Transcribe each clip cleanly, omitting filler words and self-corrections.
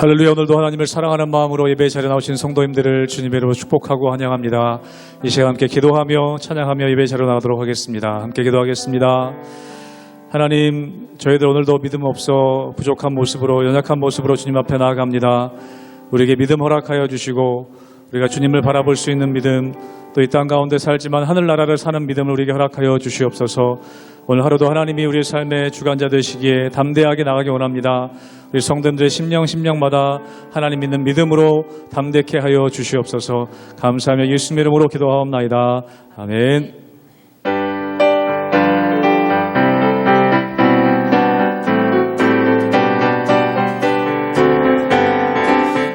할렐루야. 오늘도 하나님을 사랑하는 마음으로 예배 자리에 나오신 성도님들을 주님의 이름으로 축복하고 환영합니다. 이 시간 함께 기도하며 찬양하며 예배 자리로 나가도록 하겠습니다. 함께 기도하겠습니다. 하나님, 저희들 오늘도 믿음 없어 부족한 모습으로, 연약한 모습으로 주님 앞에 나아갑니다. 우리에게 믿음 허락하여 주시고 우리가 주님을 바라볼 수 있는 믿음, 또 이 땅 가운데 살지만 하늘나라를 사는 믿음을 우리에게 허락하여 주시옵소서. 오늘 하루도 하나님이 우리 삶의 주관자 되시기에 담대하게 나가기 원합니다. 우리 성도님들의 심령마다 하나님 믿는 믿음으로 담대케 하여 주시옵소서. 감사하며 예수님의 이름으로 기도하옵나이다. 아멘.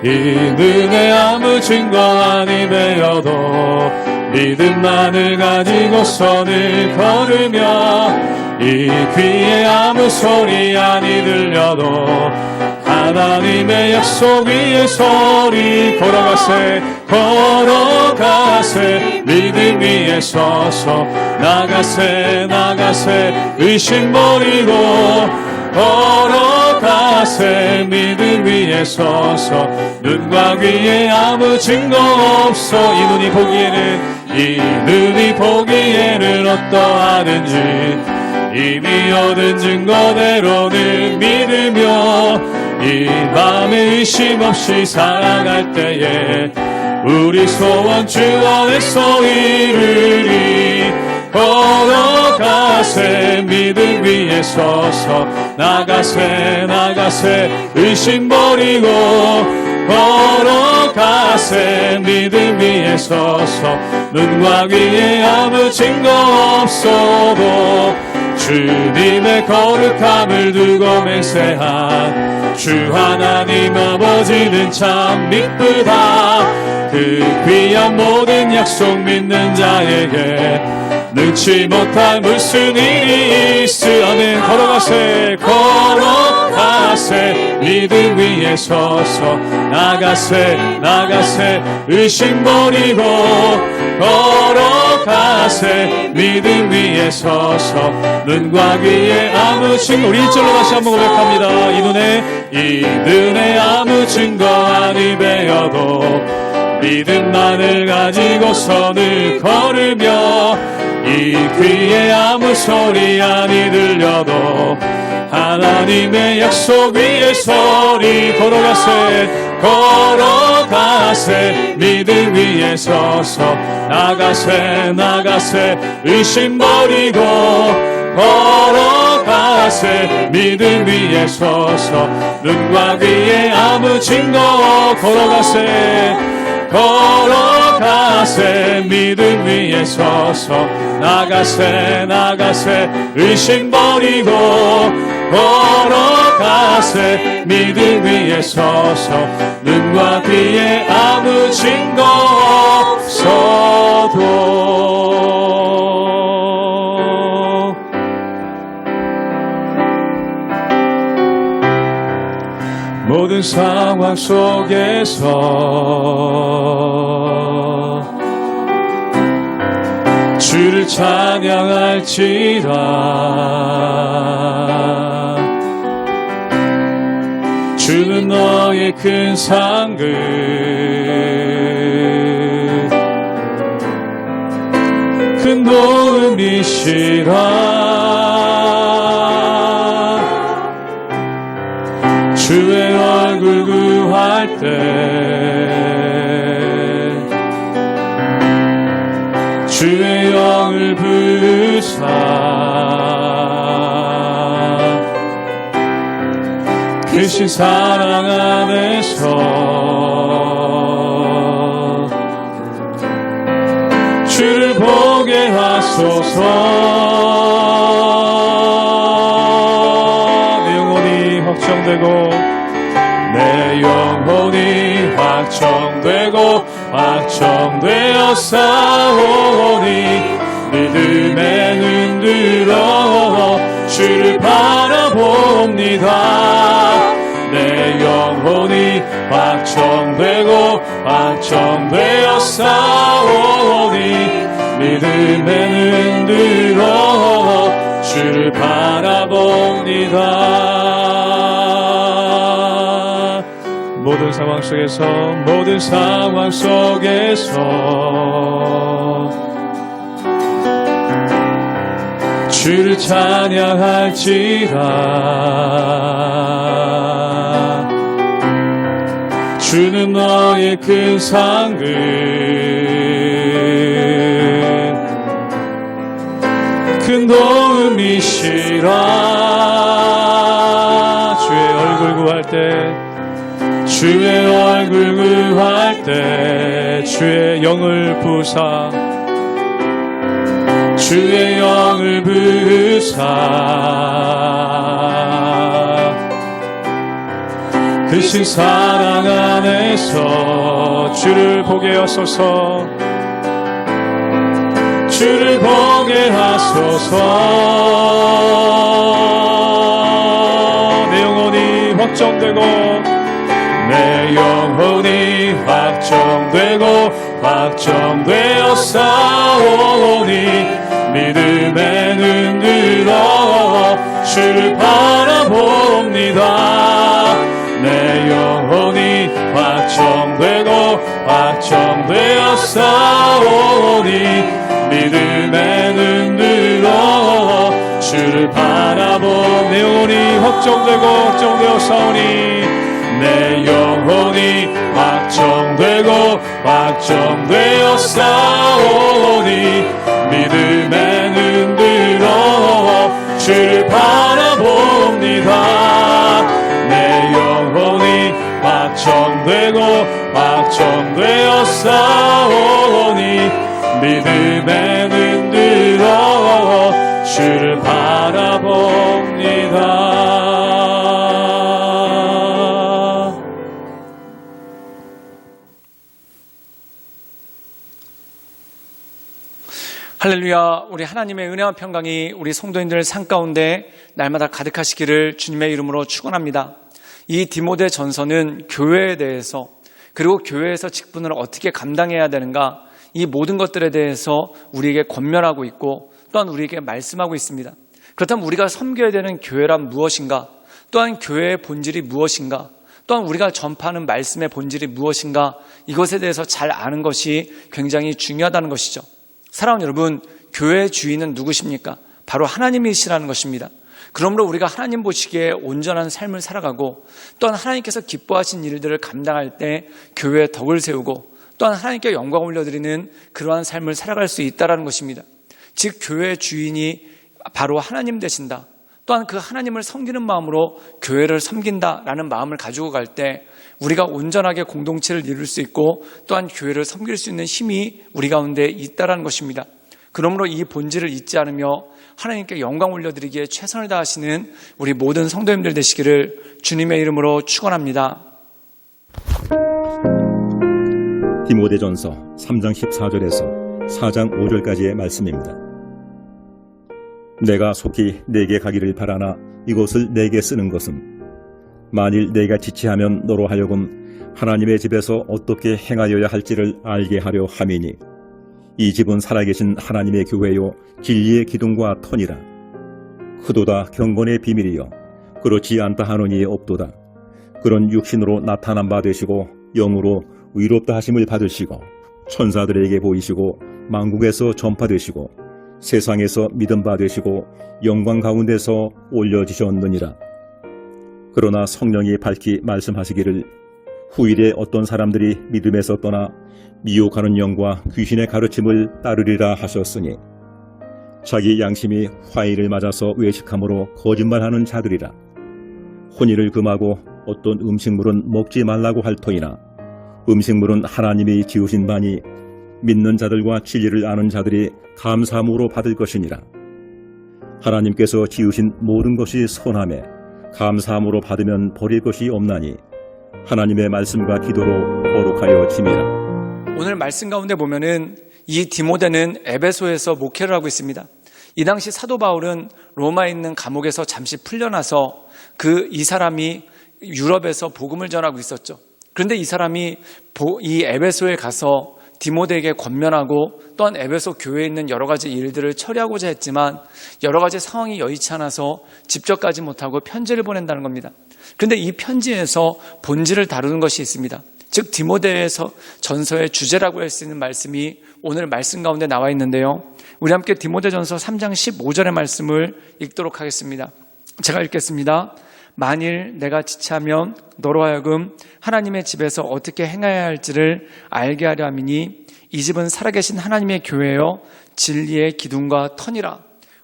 이 눈에 아무 증거 아니 되어도 믿음만을 가지고 선을 걸으며, 이 귀에 아무 소리 아니 들려도 하나님의 약속 위에 소리 걸어가세 믿음 위에 서서 나가세 의심 버리고 걸어가세 믿음 위에 서서 눈과 귀에 아무 증거 없어. 이 눈이 보기에는 어떠하든지 이미 얻은 증거대로는 믿으며, 이 밤에 의심 없이 살아갈 때에 우리 소원 주 안에서 이루리. 걸어가세 믿음 위에 서서 나가세 의심 버리고 걸어가세 믿음 위에 서서 눈과 귀에 아무 증거 없어도 주님의 거룩함을 두고 맹세한 주 하나님 아버지는 참 미쁘다. 그 귀한 모든 약속 믿는 자에게 능치 못할 무슨 일이 있으면 걸어가세 믿음 위에 서서 나가세 의심 버리고 걸어가세 믿음 위에 서서 눈과 귀에 아무 증거. 우리 1절로 다시 한번 고백합니다. 이 눈에 아무 증거 아니 되어도 믿음만을 가지고 선을 걸으며, 이 귀에 아무 소리 아니 들려도 하나님의 약속 위에 소리 걸어가세 믿음 위에 서서 나가세 의심 버리고 걸어가세 믿음 위에 서서 눈과 귀에 아무 증거 걸어가세 믿음 위에 서서 나가세 의심 버리고 걸어가세 믿음 위에 서서 눈과 귀에 아무 증거 없어도 모든 상황 속에서 주를 찬양할지라. 주는 너의 큰 상급, 큰 도움이시라. 주의 얼굴 구할 때 주의 영을 부르사 크신 사랑 안에서 주를 보게 하소서. 내 영혼이 확정되어 싸우니 믿음에 눈들어 주를 바라봅니다. 내 영혼이 확정되고 확정되어 싸우니 믿음에 흔들어 주를 바라봅니다. 모든 상황 속에서 주를 찬양할지라. 주는 너의 큰 상급 큰 도움이시라. 주의 얼굴 구할 때 주의 영을 부사 주의 영을 부사 크신 사랑 안에서 주를 보게 하소서. 주를 보게 하소서. 내 영혼이 확정되고 내 영혼이 확정되고 확정되어 싸우니 믿음에 흔들어 주를 바라봅니다. 내 영혼이 확정되고 확정되어 싸우니 믿음에 흔들어 주를 내 영혼이 확정되고 확정되어 싸우니 내 영혼이 확정되고 확정되어 싸우니 믿음에 흔들어 주를 바라봅니다. 내 영혼이 확정되고 확정되어 싸우니 믿음에 흔들어 주를 바라봅니다. 할렐루야. 우리 하나님의 은혜와 평강이 우리 성도님들 삶 가운데 날마다 가득하시기를 주님의 이름으로 축원합니다. 이 디모데 전서는 교회에 대해서 그리고 교회에서 직분을 어떻게 감당해야 되는가 이 모든 것들에 대해서 우리에게 권면하고 있고 또한 우리에게 말씀하고 있습니다. 그렇다면 우리가 섬겨야 되는 교회란 무엇인가? 또한 교회의 본질이 무엇인가? 또한 우리가 전파하는 말씀의 본질이 무엇인가? 이것에 대해서 잘 아는 것이 굉장히 중요하다는 것이죠. 사랑하는 여러분, 교회의 주인은 누구십니까? 바로 하나님이시라는 것입니다. 그러므로 우리가 하나님 보시기에 온전한 삶을 살아가고 또한 하나님께서 기뻐하신 일들을 감당할 때 교회의 덕을 세우고 또한 하나님께 영광 올려드리는 그러한 삶을 살아갈 수 있다는 것입니다. 즉 교회의 주인이 바로 하나님 되신다. 또한 그 하나님을 섬기는 마음으로 교회를 섬긴다라는 마음을 가지고 갈 때 우리가 온전하게 공동체를 이룰 수 있고 또한 교회를 섬길 수 있는 힘이 우리 가운데 있다는 것입니다. 그러므로 이 본질을 잊지 않으며 하나님께 영광 올려드리기에 최선을 다하시는 우리 모든 성도님들 되시기를 주님의 이름으로 축원합니다. 디모데전서 3장 14절에서 4장 5절까지의 말씀입니다. 내가 속히 내게 가기를 바라나 이것을 내게 쓰는 것은 만일 내가 지체하면 너로 하여금 하나님의 집에서 어떻게 행하여야 할지를 알게 하려 함이니 이 집은 살아계신 하나님의 교회요 진리의 기둥과 터니라. 크도다 경건의 비밀이여 그렇지 않다 하노니 없도다. 그런 육신으로 나타난 바 되시고 영으로 의롭다 하심을 받으시고 천사들에게 보이시고 만국에서 전파되시고 세상에서 믿음 받으시고 영광 가운데서 올려지셨느니라. 그러나 성령이 밝히 말씀하시기를 후일에 어떤 사람들이 믿음에서 떠나 미혹하는 영과 귀신의 가르침을 따르리라 하셨으니 자기 양심이 화의를 맞아서 외식함으로 거짓말하는 자들이라. 혼인을 금하고 어떤 음식물은 먹지 말라고 할 터이나 음식물은 하나님이 지으신 바니 믿는 자들과 진리를 아는 자들이 감사함으로 받을 것이니라. 하나님께서 지으신 모든 것이 선하매 감사함으로 받으면 버릴 것이 없나니 하나님의 말씀과 기도로 거룩하여 짐이라. 오늘 말씀 가운데 보면은 이 디모데는 에베소에서 목회를 하고 있습니다. 이 당시 사도 바울은 로마에 있는 감옥에서 잠시 풀려나서 이 사람이 유럽에서 복음을 전하고 있었죠. 그런데 이 사람이 이 에베소에 가서 디모데에게 권면하고 또한 에베소 교회에 있는 여러 가지 일들을 처리하고자 했지만 여러 가지 상황이 여의치 않아서 직접 가지 못하고 편지를 보낸다는 겁니다. 그런데 이 편지에서 본질을 다루는 것이 있습니다. 즉 디모데에서 전서의 주제라고 할 수 있는 말씀이 오늘 말씀 가운데 나와 있는데요. 우리 함께 디모데전서 3장 15절의 말씀을 읽도록 하겠습니다. 제가 읽겠습니다. 만일 내가 지체하면 너로 하여금 하나님의 집에서 어떻게 행해야 할지를 알게 하려 함이니 이 집은 살아계신 하나님의 교회여 진리의 기둥과 터니라.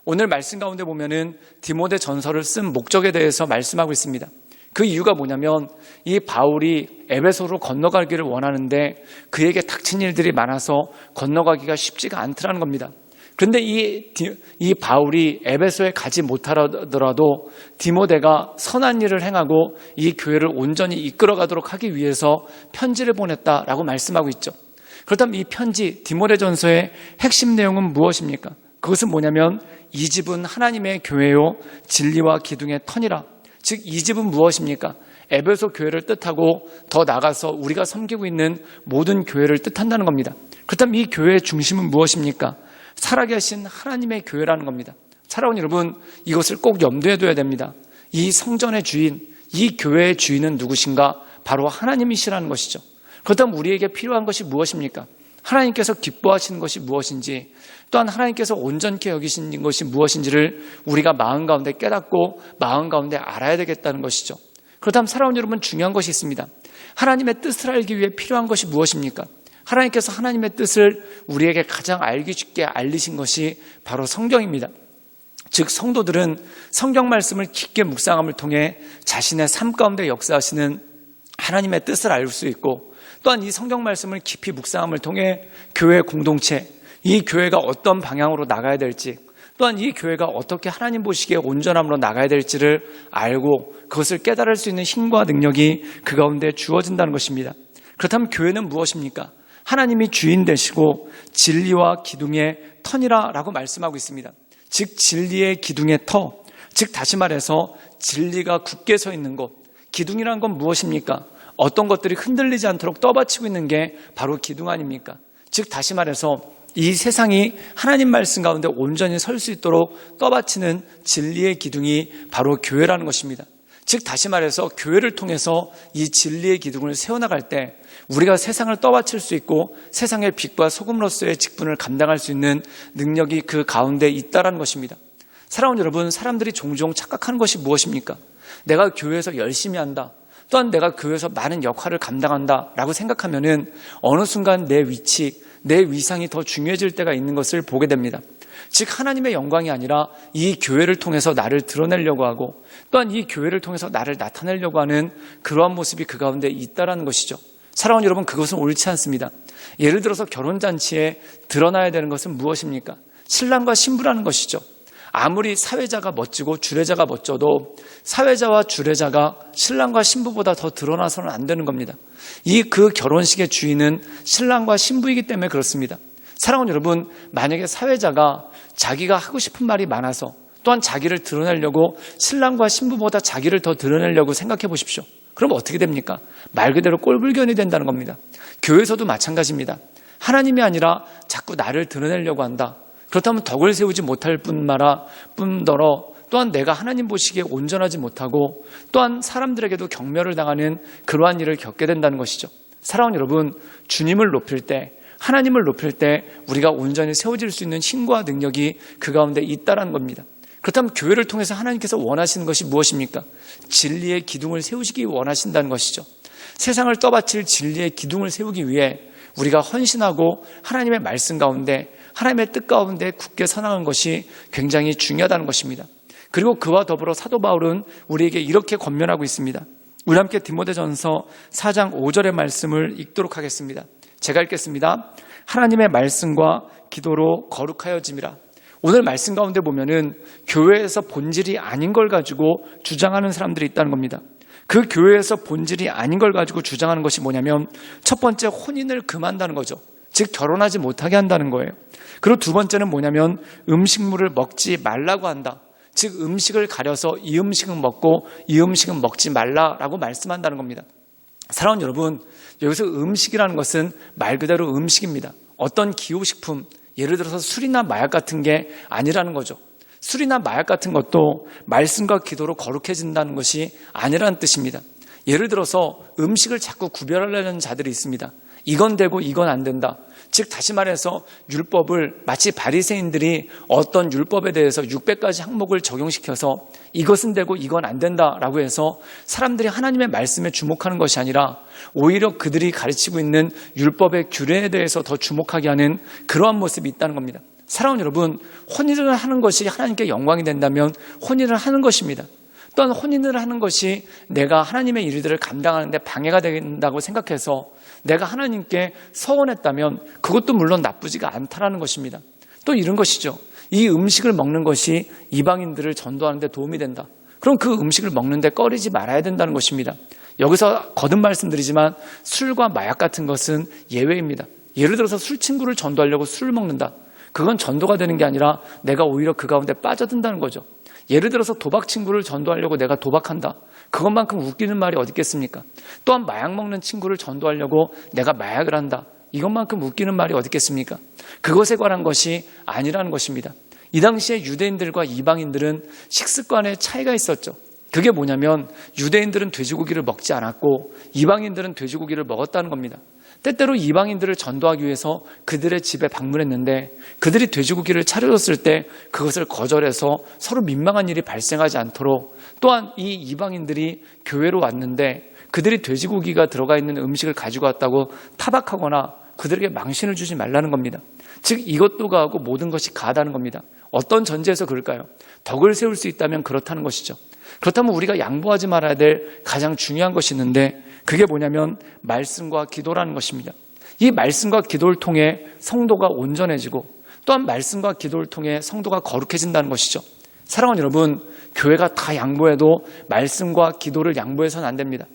오늘 말씀 가운데 보면은 디모데 전서를 쓴 목적에 대해서 말씀하고 있습니다. 그 이유가 뭐냐면 이 바울이 에베소로 건너가기를 원하는데 그에게 닥친 일들이 많아서 건너가기가 쉽지가 않더라는 겁니다. 그런데 이 바울이 에베소에 가지 못하더라도 디모데가 선한 일을 행하고 이 교회를 온전히 이끌어가도록 하기 위해서 편지를 보냈다라고 말씀하고 있죠. 그렇다면 이 편지 디모데전서의 핵심 내용은 무엇입니까? 그것은 뭐냐면 이 집은 하나님의 교회요 진리와 기둥의 터니라. 즉 이 집은 무엇입니까? 에베소 교회를 뜻하고 더 나아가서 우리가 섬기고 있는 모든 교회를 뜻한다는 겁니다. 그렇다면 이 교회의 중심은 무엇입니까? 살아계신 하나님의 교회라는 겁니다. 사랑하는 여러분, 이것을 꼭 염두에 둬야 됩니다. 이 성전의 주인, 이 교회의 주인은 누구신가? 바로 하나님이시라는 것이죠. 그렇다면 우리에게 필요한 것이 무엇입니까? 하나님께서 기뻐하시는 것이 무엇인지, 또한 하나님께서 온전케 여기시는 것이 무엇인지를 우리가 마음 가운데 깨닫고 마음 가운데 알아야 되겠다는 것이죠. 그렇다면 사랑하는 여러분, 중요한 것이 있습니다. 하나님의 뜻을 알기 위해 필요한 것이 무엇입니까? 하나님께서 하나님의 뜻을 우리에게 가장 알기 쉽게 알리신 것이 바로 성경입니다. 즉 성도들은 성경 말씀을 깊게 묵상함을 통해 자신의 삶 가운데 역사하시는 하나님의 뜻을 알 수 있고, 또한 이 성경 말씀을 깊이 묵상함을 통해 교회 공동체, 이 교회가 어떤 방향으로 나가야 될지, 또한 이 교회가 어떻게 하나님 보시기에 온전함으로 나가야 될지를 알고 그것을 깨달을 수 있는 힘과 능력이 그 가운데 주어진다는 것입니다. 그렇다면 교회는 무엇입니까? 하나님이 주인 되시고 진리와 기둥의 터니라라고 말씀하고 있습니다. 즉 진리의 기둥의 터, 즉 다시 말해서 진리가 굳게 서 있는 곳. 기둥이란 건 무엇입니까? 어떤 것들이 흔들리지 않도록 떠받치고 있는 게 바로 기둥 아닙니까? 즉 다시 말해서 이 세상이 하나님 말씀 가운데 온전히 설 수 있도록 떠받치는 진리의 기둥이 바로 교회라는 것입니다. 즉 다시 말해서 교회를 통해서 이 진리의 기둥을 세워나갈 때 우리가 세상을 떠받칠 수 있고 세상의 빛과 소금으로서의 직분을 감당할 수 있는 능력이 그 가운데 있다는 것입니다. 사랑하는 여러분, 사람들이 종종 착각하는 것이 무엇입니까? 내가 교회에서 열심히 한다, 또한 내가 교회에서 많은 역할을 감당한다라고 생각하면은 어느 순간 내 위치, 내 위상이 더 중요해질 때가 있는 것을 보게 됩니다. 즉 하나님의 영광이 아니라 이 교회를 통해서 나를 드러내려고 하고 또한 이 교회를 통해서 나를 나타내려고 하는 그러한 모습이 그 가운데 있다는 것이죠. 사랑하는 여러분, 그것은 옳지 않습니다. 예를 들어서 결혼잔치에 드러나야 되는 것은 무엇입니까? 신랑과 신부라는 것이죠. 아무리 사회자가 멋지고 주례자가 멋져도 사회자와 주례자가 신랑과 신부보다 더 드러나서는 안 되는 겁니다. 그 결혼식의 주인은 신랑과 신부이기 때문에 그렇습니다. 사랑하는 여러분, 만약에 사회자가 자기가 하고 싶은 말이 많아서 또한 자기를 드러내려고 신랑과 신부보다 자기를 더 드러내려고 생각해 보십시오. 그럼 어떻게 됩니까? 말 그대로 꼴불견이 된다는 겁니다. 교회에서도 마찬가지입니다. 하나님이 아니라 자꾸 나를 드러내려고 한다. 그렇다면 덕을 세우지 못할 뿐더러 또한 내가 하나님 보시기에 온전하지 못하고 또한 사람들에게도 경멸을 당하는 그러한 일을 겪게 된다는 것이죠. 사랑하는 여러분, 주님을 높일 때, 하나님을 높일 때 우리가 온전히 세워질 수 있는 힘과 능력이 그 가운데 있다는 겁니다. 그렇다면 교회를 통해서 하나님께서 원하시는 것이 무엇입니까? 진리의 기둥을 세우시기 원하신다는 것이죠. 세상을 떠받칠 진리의 기둥을 세우기 위해 우리가 헌신하고 하나님의 말씀 가운데, 하나님의 뜻 가운데 굳게 서나간 것이 굉장히 중요하다는 것입니다. 그리고 그와 더불어 사도 바울은 우리에게 이렇게 권면하고 있습니다. 우리 함께 디모데전서 4장 5절의 말씀을 읽도록 하겠습니다. 제가 읽겠습니다. 하나님의 말씀과 기도로 거룩하여짐이라. 오늘 말씀 가운데 보면은 교회에서 본질이 아닌 걸 가지고 주장하는 사람들이 있다는 겁니다. 그 교회에서 본질이 아닌 걸 가지고 주장하는 것이 뭐냐면 첫 번째, 혼인을 금한다는 거죠. 즉 결혼하지 못하게 한다는 거예요. 그리고 두 번째는 뭐냐면 음식물을 먹지 말라고 한다. 즉 음식을 가려서 이 음식은 먹고 이 음식은 먹지 말라라고 말씀한다는 겁니다. 사랑하는 여러분, 여기서 음식이라는 것은 말 그대로 음식입니다. 어떤 기호식품, 예를 들어서 술이나 마약 같은 게 아니라는 거죠. 술이나 마약 같은 것도 말씀과 기도로 거룩해진다는 것이 아니라는 뜻입니다. 예를 들어서 음식을 자꾸 구별하려는 자들이 있습니다. 이건 되고 이건 안 된다. 즉 다시 말해서 율법을 마치 바리새인들이 어떤 율법에 대해서 600가지 항목을 적용시켜서 이것은 되고 이건 안 된다라고 해서 사람들이 하나님의 말씀에 주목하는 것이 아니라 오히려 그들이 가르치고 있는 율법의 규례에 대해서 더 주목하게 하는 그러한 모습이 있다는 겁니다. 사랑하는 여러분, 혼인을 하는 것이 하나님께 영광이 된다면 혼인을 하는 것입니다. 또한 혼인을 하는 것이 내가 하나님의 일들을 감당하는데 방해가 된다고 생각해서 내가 하나님께 서원했다면 그것도 물론 나쁘지가 않다라는 것입니다. 또 이런 것이죠. 이 음식을 먹는 것이 이방인들을 전도하는 데 도움이 된다. 그럼 그 음식을 먹는데 꺼리지 말아야 된다는 것입니다. 여기서 거듭 말씀드리지만 술과 마약 같은 것은 예외입니다. 예를 들어서 술 친구를 전도하려고 술을 먹는다. 그건 전도가 되는 게 아니라 내가 오히려 그 가운데 빠져든다는 거죠. 예를 들어서 도박 친구를 전도하려고 내가 도박한다. 그것만큼 웃기는 말이 어디 있겠습니까? 또한 마약 먹는 친구를 전도하려고 내가 마약을 한다. 이것만큼 웃기는 말이 어디 있겠습니까? 그것에 관한 것이 아니라는 것입니다. 이 당시에 유대인들과 이방인들은 식습관에 차이가 있었죠. 그게 뭐냐면 유대인들은 돼지고기를 먹지 않았고 이방인들은 돼지고기를 먹었다는 겁니다. 때때로 이방인들을 전도하기 위해서 그들의 집에 방문했는데 그들이 돼지고기를 차려줬을 때 그것을 거절해서 서로 민망한 일이 발생하지 않도록, 또한 이 이방인들이 교회로 왔는데 그들이 돼지고기가 들어가 있는 음식을 가지고 왔다고 타박하거나 그들에게 망신을 주지 말라는 겁니다. 즉 이것도 가하고 모든 것이 가하다는 겁니다. 어떤 전제에서 그럴까요? 덕을 세울 수 있다면 그렇다는 것이죠. 그렇다면 우리가 양보하지 말아야 될 가장 중요한 것이 있는데 그게 뭐냐면 말씀과 기도라는 것입니다. 이 말씀과 기도를 통해 성도가 온전해지고 또한 말씀과 기도를 통해 성도가 거룩해진다는 것이죠. 사랑하는 여러분, 교회가 다 양보해도 말씀과 기도를 양보해서는 안 됩니다.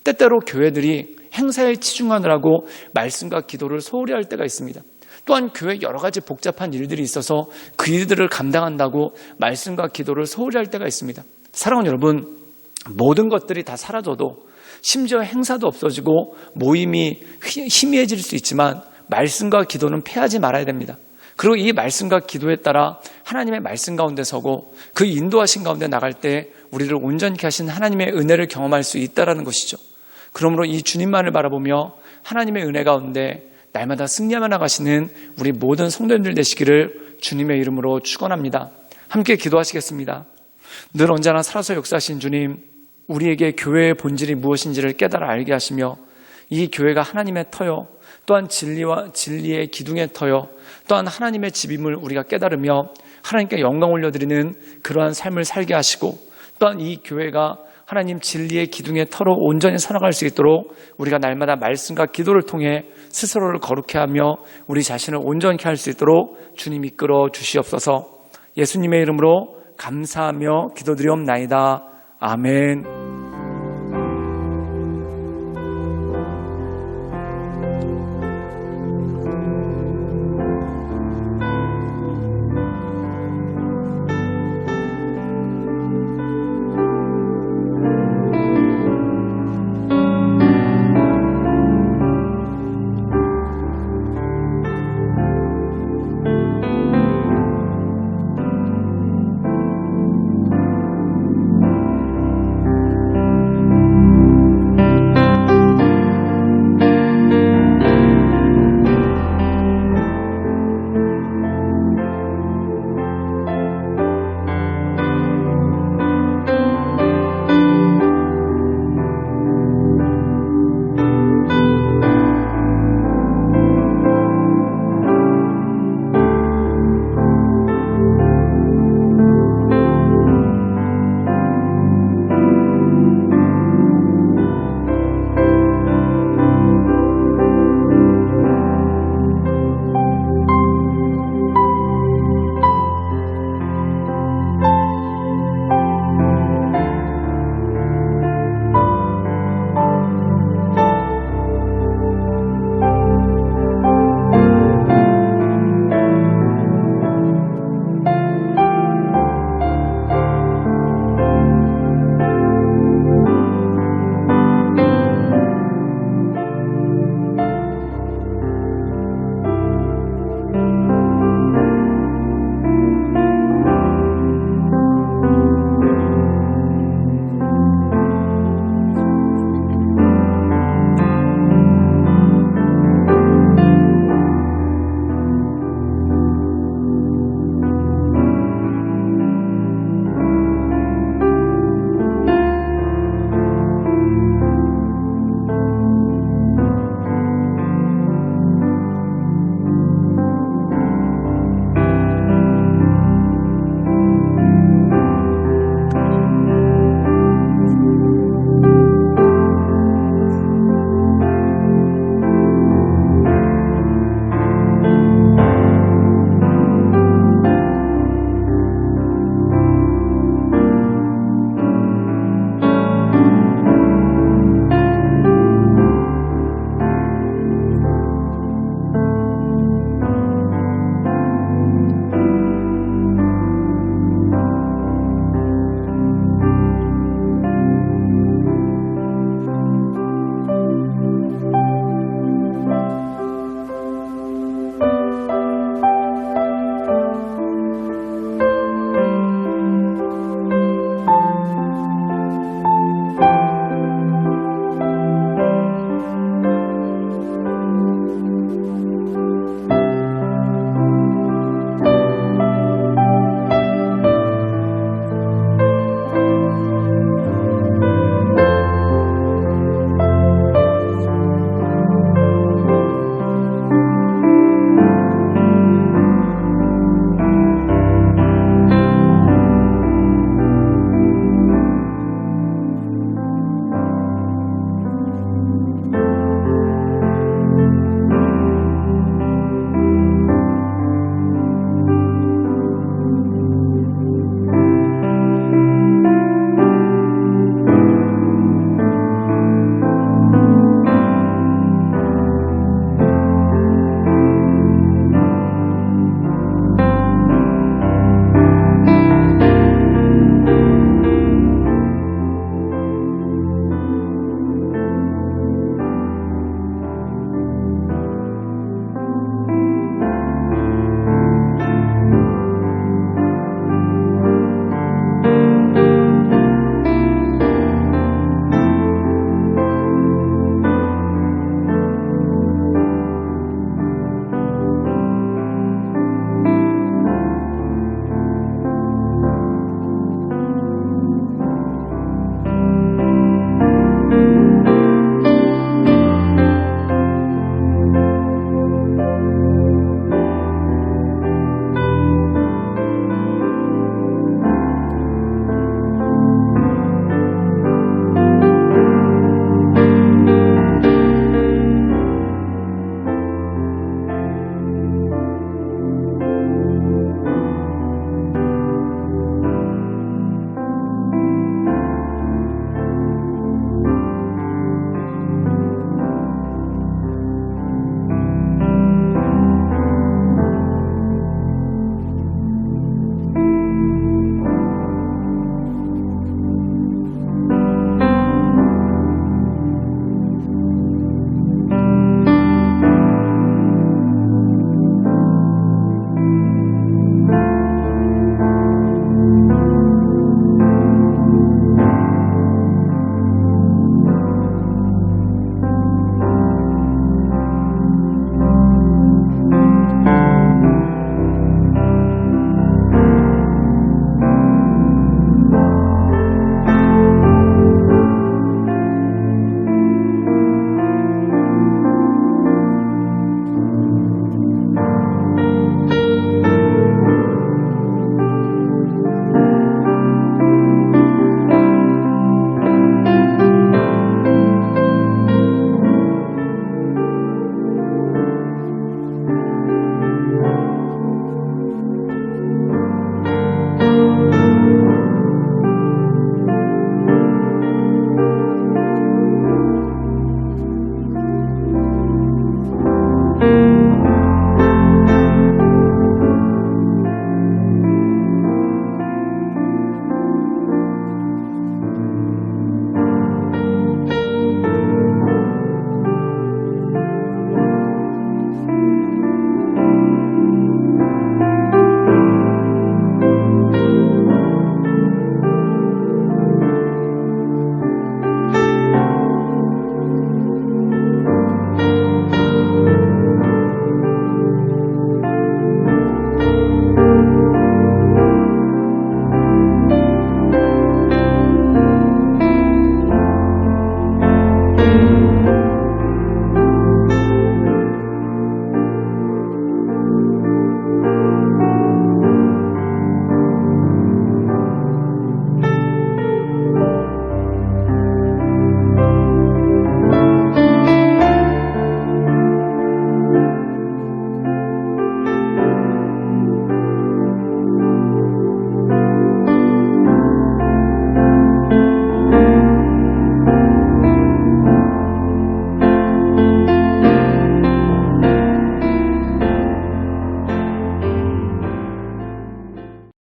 때때로 교회들이 행사에 치중하느라고 말씀과 기도를 소홀히 할 때가 있습니다. 또한 교회에 여러 가지 복잡한 일들이 있어서 그 일들을 감당한다고 말씀과 기도를 소홀히 할 때가 있습니다. 사랑하는 여러분, 모든 것들이 다 사라져도 심지어 행사도 없어지고 모임이 희미해질 수 있지만 말씀과 기도는 패하지 말아야 됩니다. 그리고 이 말씀과 기도에 따라 하나님의 말씀 가운데 서고 그 인도하신 가운데 나갈 때 우리를 온전케 하신 하나님의 은혜를 경험할 수 있다는 것이죠. 그러므로 이 주님만을 바라보며 하나님의 은혜 가운데 날마다 승리하며 나가시는 우리 모든 성도님들 되시기를 주님의 이름으로 축원합니다. 함께 기도하시겠습니다. 늘 언제나 살아서 역사하신 주님, 우리에게 교회의 본질이 무엇인지를 깨달아 알게 하시며 이 교회가 하나님의 터요, 또한 진리의 기둥의 터요, 또한 하나님의 집임을 우리가 깨달으며 하나님께 영광 올려드리는 그러한 삶을 살게 하시고, 또한 이 교회가 하나님 진리의 기둥의 터로 온전히 살아갈 수 있도록 우리가 날마다 말씀과 기도를 통해 스스로를 거룩해 하며 우리 자신을 온전케 할 수 있도록 주님 이끌어 주시옵소서. 예수님의 이름으로 감사하며 기도드리옵나이다. 아멘.